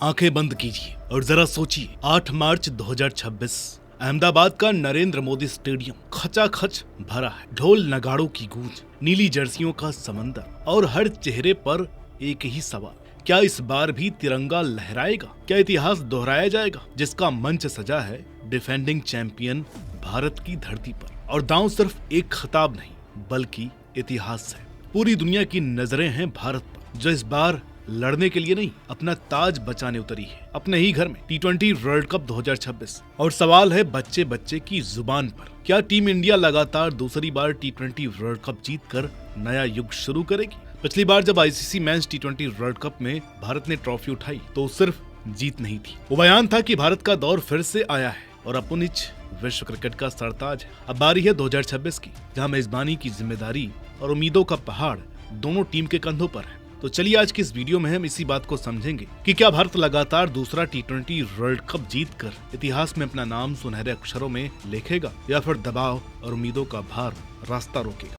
आंखें बंद कीजिए और जरा सोचिए 8 मार्च 2026 अहमदाबाद का नरेंद्र मोदी स्टेडियम खचाखच भरा है। ढोल नगाड़ों की गूंज, नीली जर्सियों का समंदर और हर चेहरे पर एक ही सवाल, क्या इस बार भी तिरंगा लहराएगा? क्या इतिहास दोहराया जाएगा जिसका मंच सजा है डिफेंडिंग चैंपियन भारत की धरती पर? और दांव सिर्फ एक खिताब नहीं बल्कि इतिहास है। पूरी दुनिया की नजरें हैं भारत पर, जो इस बार लड़ने के लिए नहीं अपना ताज बचाने उतरी है अपने ही घर में T20 वर्ल्ड कप 2026। और सवाल है बच्चे बच्चे की जुबान पर, क्या टीम इंडिया लगातार दूसरी बार T20 वर्ल्ड कप जीतकर नया युग शुरू करेगी? पिछली बार जब ICC mains T20 world cup में भारत ने ट्रॉफी उठाई तो सिर्फ जीत नहीं थी, वो बयान था कि भारत का दौर फिर से आया है और अपुनिच विश्व क्रिकेट का सरताज है। अब बारी है 2026 की, जहां मेजबानी की जिम्मेदारी और उम्मीदों का पहाड़ दोनों टीम के कंधों पर है। तो चलिए आज की इस वीडियो में हम इसी बात को समझेंगे कि क्या भारत लगातार दूसरा T20 वर्ल्ड कप जीतकर इतिहास में अपना नाम सुनहरे अक्षरों में लिखेगा या फिर दबाव और उम्मीदों का भार रास्ता रोकेगा।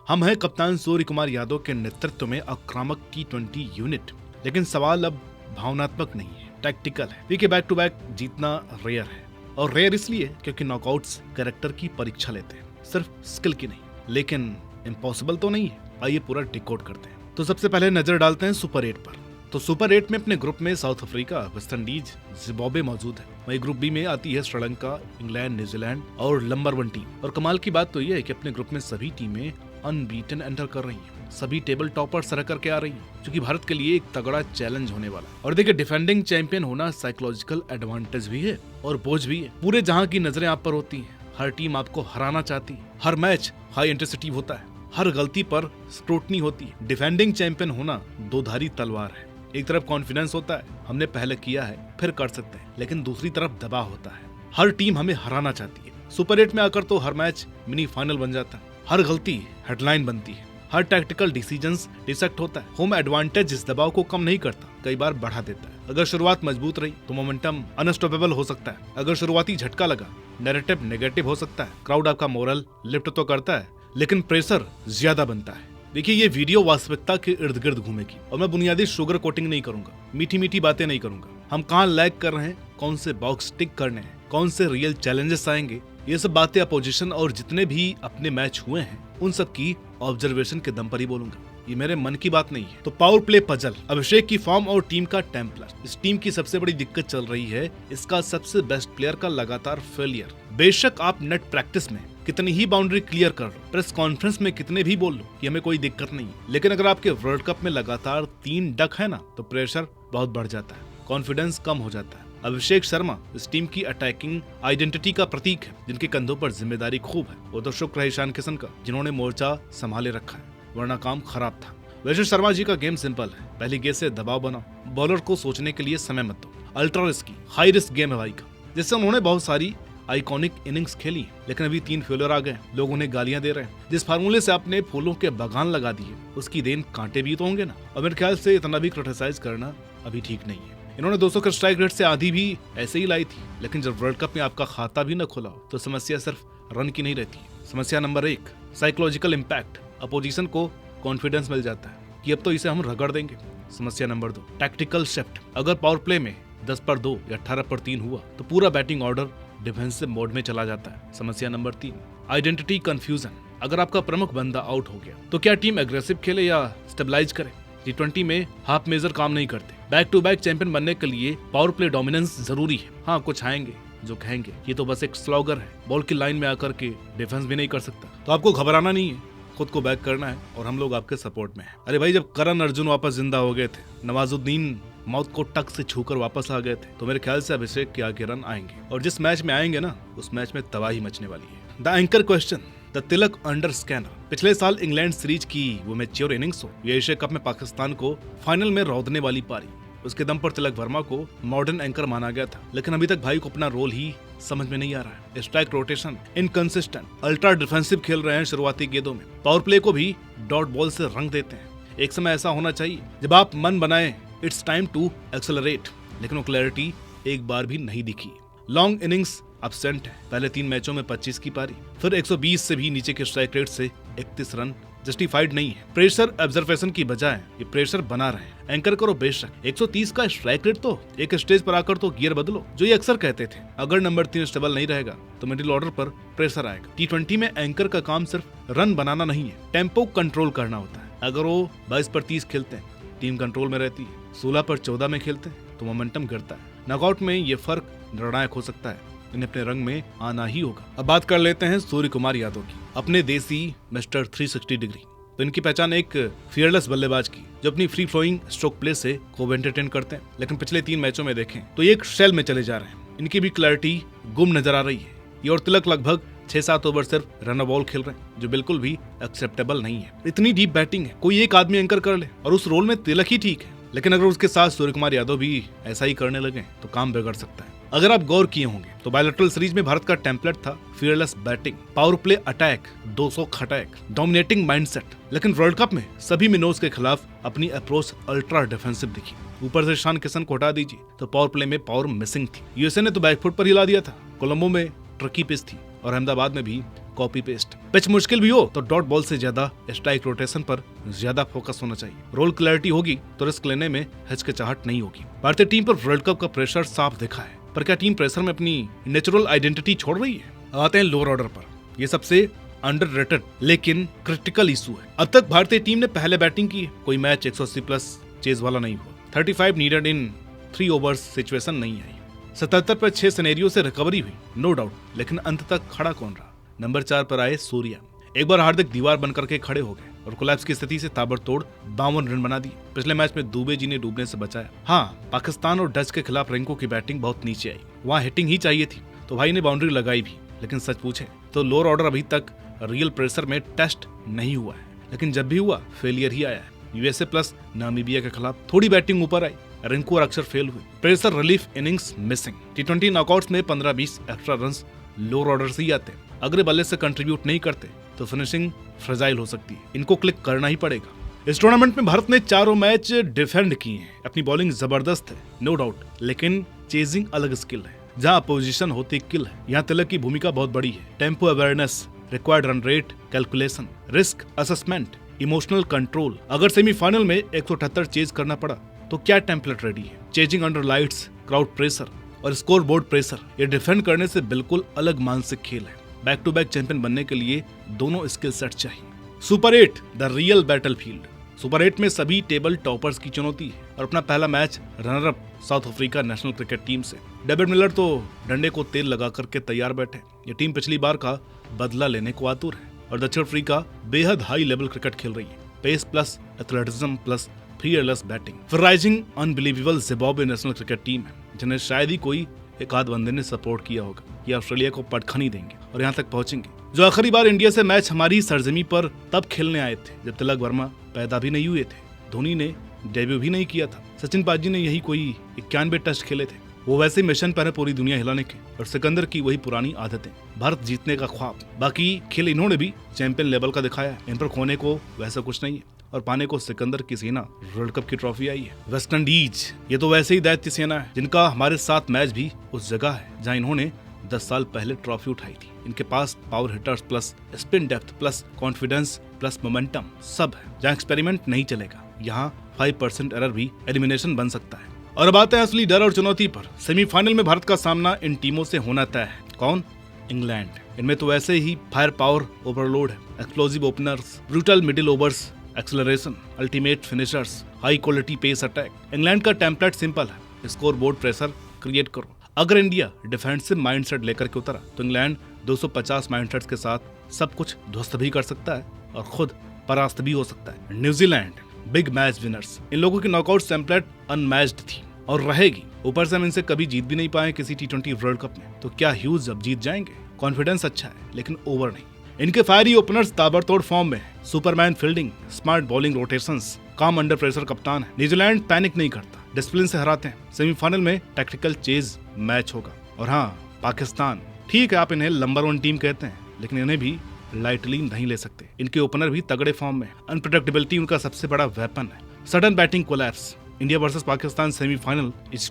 हम हैं कप्तान सूर्य कुमार यादव के नेतृत्व में आक्रामक T20 यूनिट, लेकिन सवाल अब भावनात्मक नहीं है, टैक्टिकल है। देखिए बैक टू बैक जीतना रेयर है, और रेयर इसलिए क्योंकि नॉकआउट्स कैरेक्टर की परीक्षा लेते हैं, सिर्फ स्किल की नहीं। लेकिन इम्पॉसिबल तो नहीं है, आइए पूरा डिकोड करते हैं। तो सबसे पहले नजर डालते हैं सुपर 8 पर। तो सुपर 8 में अपने ग्रुप में south Africa, West Indies, Zimbabwe मौजूद है। वहीं ग्रुप बी में आती है श्रीलंका, इंग्लैंड, न्यूजीलैंड और नंबर 1 टीम। और कमाल की बात तो यह है कि अपने ग्रुप में सभी टीमें अनबीटन एंटर कर रही हैं, सभी टेबल टॉपर सर करके आ रही हैं, जो कि भारत के लिए एक तगड़ा चैलेंज होने वाला है। और देखिए डिफेंडिंग चैंपियन होना साइकोलॉजिकल एडवांटेज भी है और बोझ भी है। पूरे जहां की नजरें आप पर होती हैं, हर टीम आपको हराना चाहती है, हर मैच हाई इंटेंसिटी होता है, हर गलती पर स्क्रूटनी होती है। डिफेंडिंग चैंपियन होना दोधारी तलवार है। एक तरफ कॉन्फिडेंस होता है, हमने पहले किया है फिर कर सकते हैं, लेकिन दूसरी तरफ दबाव होता है, हर टीम हमें हराना चाहती है। सुपर 8 में आकर तो हर मैच मिनी फाइनल बन जाता है, हर गलती हेडलाइन बनती है, हर टैक्टिकल डिसीजंस डिसेक्ट होता है। होम एडवांटेज इस दबाव को कम नहीं करता, कई बार बढ़ा देता है। अगर शुरुआत मजबूत रही तो मोमेंटम अनस्टॉपेबल हो सकता है। अगर शुरुआती झटका लगा, नैरेटिव नेगेटिव हो सकता है। क्राउड आपका मोरल लिफ्ट तो करता है, लेकिन प्रेशर ज्यादा बनता है। देखिए ये वीडियो वास्तविकता के इर्द गिर्द घूमेगी और मैं बुनियादी शुगर कोटिंग नहीं करूंगा, मीठी मीठी बातें नहीं करूंगा। हम कहाँ लैग कर रहे हैं, कौन से बॉक्स टिक करने हैं, कौन से रियल चैलेंजेस आएंगे, ये सब बातें अपोजिशन और जितने भी अपने मैच हुए हैं उन सब की ऑब्जर्वेशन के दम पर ही बोलूंगा। ये मेरे मन की बात नहीं है। तो पावर प्ले पजल, अभिषेक की फॉर्म और टीम का टेम्पलर। इस टीम की सबसे बड़ी दिक्कत चल रही है इसका सबसे बेस्ट प्लेयर का लगातार फेलियर। बेशक आप नेट प्रैक्टिस में कितनी ही बाउंड्री क्लियर कर लो, प्रेस कॉन्फ्रेंस में कितने भी बोल लो कि हमें कोई दिक्कत नहीं, लेकिन अगर आपके वर्ल्ड कप में लगातार 3 डक है ना, तो प्रेशर बहुत बढ़ जाता है, कॉन्फिडेंस कम हो जाता है। अभिषेक शर्मा इस टीम की अटैकिंग आइडेंटिटी का प्रतीक है, जिनके कंधों पर जिम्मेदारी खूब है। वो तो शुक्र है ईशान किशन का, जिन्होंने मोर्चा संभाले रखा है, वरना काम खराब था। वैसे शर्मा जी का गेम सिंपल है, पहली गेंद से दबाव बनाओ, बॉलर को सोचने के लिए समय मत दो। Ultra risky high risk game है भाई का, जिससे उन्होंने बहुत सारी आइकॉनिक इनिंग्स खेली, लेकिन अभी 3 फेलियर आ गए, लोग उन्हें गालियां दे रहे हैं। जिस फार्मूले से आपने फूलों के बागान लगा दिए, उसकी देन कांटे भी तो होंगे ना। और मेरे ख्याल से इतना भी क्रिटिसाइज करना अभी ठीक नहीं है। इन्होंने 200 के स्ट्राइक रेट से आधी भी ऐसे ही लाई थी, लेकिन जब वर्ल्ड कप में आपका खाता भी न खुला तो समस्या सिर्फ रन की नहीं रहती। समस्या नंबर 1 साइकोलॉजिकल इम्पैक्ट। अपोजिशन को कॉन्फिडेंस मिल जाता है कि अब तो इसे हम रगड़ देंगे। समस्या नंबर 2 टैक्टिकल शिफ्ट। अगर पावर प्ले में 10 पर 2 या 18 पर 3 हुआ तो पूरा बैटिंग ऑर्डर डिफेंसिव मोड में चला जाता है। समस्या नंबर 3 आइडेंटिटी कंफ्यूजन। अगर आपका प्रमुख बंदा आउट हो गया तो क्या टीम एग्रेसिव खेले या स्टेबलाइज करे? T20 में हाफ मेजर काम नहीं करते। बैक टू बैक चैंपियन बनने के लिए पावर प्ले डोमिनेंस जरूरी है। हाँ, कुछ आएंगे जो कहेंगे ये तो बस एक स्लॉगर है, बॉल की लाइन में आकर के डिफेंस भी नहीं कर सकता। तो आपको घबराना नहीं है, खुद को बैक करना है और हम लोग आपके सपोर्ट में हैं। अरे भाई, जब करण अर्जुन वापस जिंदा हो गए थे, नवाजुद्दीन मौत को टक से छूकर वापस आ गए थे, तो मेरे ख्याल से अभिषेक के आगे रन आएंगे, और जिस मैच में आएंगे ना, उस मैच में तबाही मचने वाली है। The anchor question, the Tilak under scanner. पिछले साल इंग्लैंड सीरीज की वो मैच्योर इनिंग्स हो, ये एशिया कप में पाकिस्तान को फाइनल में रौंदने वाली पारी, उसके दम पर तिलक वर्मा को मॉडर्न एंकर माना गया था, लेकिन अभी तक भाई को अपना रोल ही समझ में नहीं आ रहा है। Strike rotation inconsistent, ultra defensive खेल रहे हैं शुरुआती गेंदों में, पावर प्ले को भी डॉट बॉल से रंग देते हैं। एक समय ऐसा होना चाहिए जब आप मन बनाए इट्स टाइम टू एक्सेलरेट, लेकिन वो क्लैरिटी एक बार भी नहीं दिखी। लॉन्ग इनिंग्स एब्सेंट है, पहले 3 मैचों में 25 की पारी, फिर 120 से भी नीचे के स्ट्राइक रेट से 31 रन जस्टिफाइड नहीं है। प्रेशर ऑब्जर्वेशन की बजाय ये प्रेशर बना रहे हैं। एंकर करो बेशक 130 का स्ट्राइक रेट, तो एक स्टेज पर आकर तो गियर बदलो, जो ये अक्सर कहते थे। अगर नंबर 3 स्टेबल नहीं रहेगा तो मिडिल ऑर्डर पर प्रेशर आएगा। T20 में एंकर का काम सिर्फ रन बनाना नहीं है, टेम्पो कंट्रोल करना होता है। अगर वो 22 पर 30 खेलते हैं, टीम कंट्रोल में रहती है। 16 पर 14 में खेलते हैं तो मोमेंटम गिरता है। नॉकआउट में ये फर्क निर्णायक हो सकता है। इन्हें अपने रंग में आना ही होगा। अब बात कर लेते हैं सूर्य कुमार यादव की, अपने देसी मिस्टर 360 डिग्री। तो इनकी पहचान एक फियरलेस बल्लेबाज की, जो अपनी फ्री फ्लोइंग स्ट्रोक प्ले से खूब एंटरटेन करते हैं। लेकिन पिछले 3 मैचों में देखें तो ये एक शेल में चले जा रहे हैं। इनकी भी क्लैरिटी गुम नजर आ रही है। ये और तिलक लगभग 6-7 ओवर सिर्फ रन बॉल खेल रहे हैं, जो बिल्कुल भी एक्सेप्टेबल नहीं है। इतनी डीप बैटिंग है, कोई एक आदमी एंकर कर ले और उस रोल में तिलक ही ठीक है। लेकिन अगर उसके साथ सूर्य कुमार यादव भी ऐसा ही करने लगे तो काम बिगड़ सकता है। अगर आप गौर किए होंगे तो बायलैटरल सीरीज में भारत का टेम्पलेट था fearless batting, power play attack, 200 खटैक, डोमिनेटिंग माइंडसेट। लेकिन वर्ल्ड कप में सभी मिनोज के खिलाफ अपनी अप्रोच अल्ट्रा डिफेंसिव दिखी। ऊपर से ईशान किशन को हटा दीजिए तो पावर प्ले में पावर मिसिंग थी। यूएसए ने तो बैकफुट पर हिला दिया था। कोलंबो में ट्रकी पिच थी और अहमदाबाद में भी कॉपी पेस्ट। पिच मुश्किल भी हो तो डॉट बॉल से ज्यादा स्ट्राइक रोटेशन पर ज्यादा फोकस होना चाहिए। रोल क्लैरिटी होगी तो रिस्क लेने में हिचकिचाहट नहीं होगी। भारतीय टीम पर वर्ल्ड कप का प्रेशर साफ दिखा है, पर क्या टीम प्रेशर में अपनी नेचुरल आइडेंटिटी छोड़ रही है? अब आते हैं लोअर ऑर्डर पर। ये सबसे अंडररेटेड लेकिन क्रिटिकल इशू है। अब तक भारतीय टीम ने पहले बैटिंग की, कोई मैच 180 प्लस चेज वाला नहीं हुआ। 35 नीडेड इन 3 ओवर्स सिचुएशन नहीं आई। 77 पर 6 सिनेरियो से रिकवरी हुई, नो डाउट, लेकिन अंत तक खड़ा कौन रहा? नंबर 4 पर आए सूर्या। एक बार हार्दिक दीवार बनकर के खड़े हो गए और कोलैप्स की स्थिति से ताबड़तोड़ 52 रन बना दिए। पिछले मैच में दुबे जी ने डूबने से बचाया। हाँ, पाकिस्तान और डच के खिलाफ रिंकू की बैटिंग बहुत नीचे आई, वहाँ हिटिंग ही चाहिए थी, तो भाई ने बाउंड्री लगाई भी। लेकिन सच पूछे तो लोअर ऑर्डर अभी तक रियल प्रेशर में टेस्ट नहीं हुआ है, लेकिन जब भी हुआ फेलियर ही आया है। यूएसए प्लस नामीबिया के खिलाफ थोड़ी बैटिंग ऊपर आई, रिंकू और अक्षर फेल हुए। Pressure relief innings missing. T20 knockouts में 15-20 एक्स्ट्रा रन्स लोअर ऑर्डर से ही आते। अगर बल्ले से कंट्रीब्यूट नहीं करते तो फिनिशिंग फ्रेजाइल हो सकती है। इनको क्लिक करना ही पड़ेगा। इस टूर्नामेंट में भारत ने 4 मैच डिफेंड किए हैं। अपनी बॉलिंग जबरदस्त है, नो डाउट, लेकिन चेजिंग अलग स्किल है। जहां अपोजिशन होती किल है, यहाँ तिलक की भूमिका बहुत बड़ी है। Tempo awareness, required run rate calculation, risk assessment, emotional control. अगर सेमीफाइनल में 178 चेज करना पड़ा तो क्या टेम्पलेट रेडी है? Chasing under lights, crowd pressure और स्कोर बोर्ड प्रेशर, ये डिफेंड करने से बिल्कुल अलग मानसिक खेल है। बैक टू बैक चैंपियन बनने के लिए दोनों स्किल सेट चाहिए। Super 8 the real battlefield. Super 8 में सभी टेबल टॉपर्स की चुनौती है और अपना पहला match runner up south Africa national cricket team से। डेविड मिलर तो डंडे को तेल लगा करके तैयार बैठे। ये टीम पिछली बार का बदला लेने को आतुर है और दक्षिण अफ्रीका बेहद हाई लेवल क्रिकेट खेल रही है। Pace plus athleticism plus fearless batting. फिर rising unbelievable Zimbabwe national cricket team है, जिन्हें शायद ही कोई एक आध बंदे ने सपोर्ट किया होगा। ये ऑस्ट्रेलिया को पटखनी देंगे और यहाँ तक पहुंचेंगे। जो आखिरी बार इंडिया से मैच हमारी सरजमी पर तब खेलने आए थे जब तिलक वर्मा पैदा भी नहीं हुए थे, धोनी ने डेब्यू भी नहीं किया था, सचिन पाजी ने यही कोई 91 टेस्ट खेले थे। वो वैसे मिशन पर है पूरी दुनिया हिलाने के, और सिकंदर की वही पुरानी आदतें, भारत जीतने का ख्वाब। बाकी खेल इन्होंने भी चैंपियन लेवल का दिखाया है। इन पर खोने को वैसा कुछ नहीं है और पाने को सिकंदर की सेना वर्ल्ड कप की ट्रॉफी आई है। वेस्ट इंडीज, ये तो वैसे ही दैत्य सेना है, जिनका हमारे साथ मैच भी उस जगह है जहाँ इन्होंने 10 साल पहले ट्रॉफी उठाई थी। इनके पास power hitters plus spin depth plus confidence plus momentum सब है। जहाँ एक्सपेरिमेंट नहीं चलेगा, यहाँ 5% एरर भी एलिमिनेशन बन सकता है। और अब आते हैं असली डर और चुनौती पर। सेमीफाइनल में भारत का सामना इन टीमों से होना तय है। कौन? इंग्लैंड। इनमें तो वैसे ही फायर पावर ओवरलोड है, explosive openers, brutal middle overs, acceleration, ultimate finishers, high quality pace attack. England का टेम्पलेट सिंपल है, स्कोर बोर्ड प्रेशर क्रिएट करो। अगर इंडिया डिफेंसिव माइंडसेट लेकर के उतरा तो इंग्लैंड 250 माइंडसेट्स के साथ सब कुछ ध्वस्त भी कर सकता है और खुद परास्त भी हो सकता है। न्यूजीलैंड बिग मैच विनर्स, इन लोगों की नॉकआउट टेम्पलेट अनमैच्ड थी और रहेगी। ऊपर से हम इनसे कभी जीत भी नहीं पाए किसी T20 वर्ल्ड कप में, तो क्या ह्यूज अब जीत जाएंगे? कॉन्फिडेंस अच्छा है लेकिन ओवर नहीं। इनके फायरी ओपनर्स ताबड़तोड़ फॉर्म में है। Superman fielding, smart bowling rotations, काम अंडर प्रेशर कप्तान है। न्यूजीलैंड पैनिक नहीं करता, डिसिप्लिन से हराते हैं। सेमीफाइनल में टैक्टिकल चेज मैच होगा। और हाँ, पाकिस्तान, ठीक है आप इन्हें नंबर 1 टीम कहते हैं, लेकिन इन्हें भी लाइटली नहीं ले सकते। इनके ओपनर भी तगड़े फॉर्म में, अनप्रेडिक्टेबिलिटी उनका सबसे बड़ा वेपन है। Sudden batting collapse. India versus Pakistan semifinal is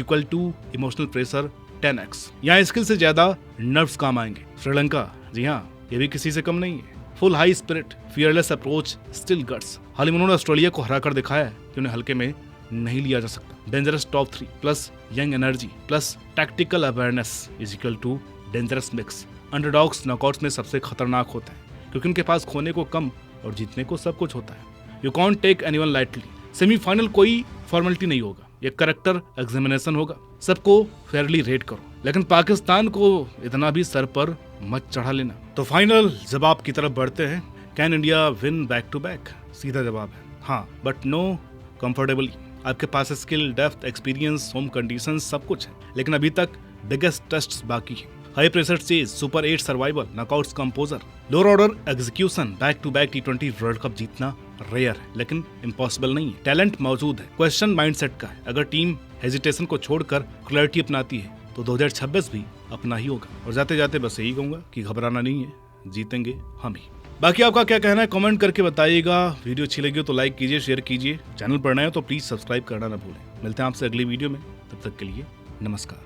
equal to emotional pressure 10x। यहाँ स्किल से ज्यादा नर्व्स काम आएंगे। श्रीलंका, जी हाँ, ये भी किसी से कम नहीं है। Full high spirit, fearless approach, steel guts. हाल ही में उन्होंने ऑस्ट्रेलिया को हरा कर दिखाया है कि उन्हें हल्के में नहीं लिया जा सकता। Dangerous top 3 plus young energy plus tactical awareness is equal to dangerous mix. Underdogs knockouts में सबसे खतरनाक होते हैं क्योंकि उनके पास खोने को कम और जीतने को सब कुछ होता है। You can't take anyone lightly. Semifinal कोई फॉर्मेलिटी नहीं होगा, ये करेक्टर एग्जामिनेशन होगा। सबको फेयरली रेट करो, लेकिन पाकिस्तान को इतना भी सर पर मत चढ़ा लेना। तो फाइनल जवाब की तरफ बढ़ते हैं। Can India win back to back? सीधा जवाब है हाँ, बट नो कंफर्टेबली। आपके पास skill, depth, experience, home condition सब कुछ है, लेकिन अभी तक बिगेस्ट टेस्ट्स बाकी है। High pressure chase, super 8 survival, knockouts composure, lower order execution, back to back T20 world cup जीतना रेयर है, लेकिन इम्पॉसिबल नहीं है। टैलेंट मौजूद है, क्वेश्चन माइंडसेट का है। अगर टीम हेजिटेशन को छोड़कर क्लैरिटी अपनाती है तो 2026 भी अपना ही होगा। और जाते जाते बस यही कहूंगा कि घबराना नहीं है, जीतेंगे हम ही। बाकी आपका क्या कहना है कमेंट करके बताइएगा। वीडियो अच्छी लगी हो तो लाइक कीजिए, शेयर कीजिए। चैनल पर नए हो तो प्लीज सब्सक्राइब करना ना भूलें। मिलते हैं आपसे अगली वीडियो में, तब तक के लिए नमस्कार।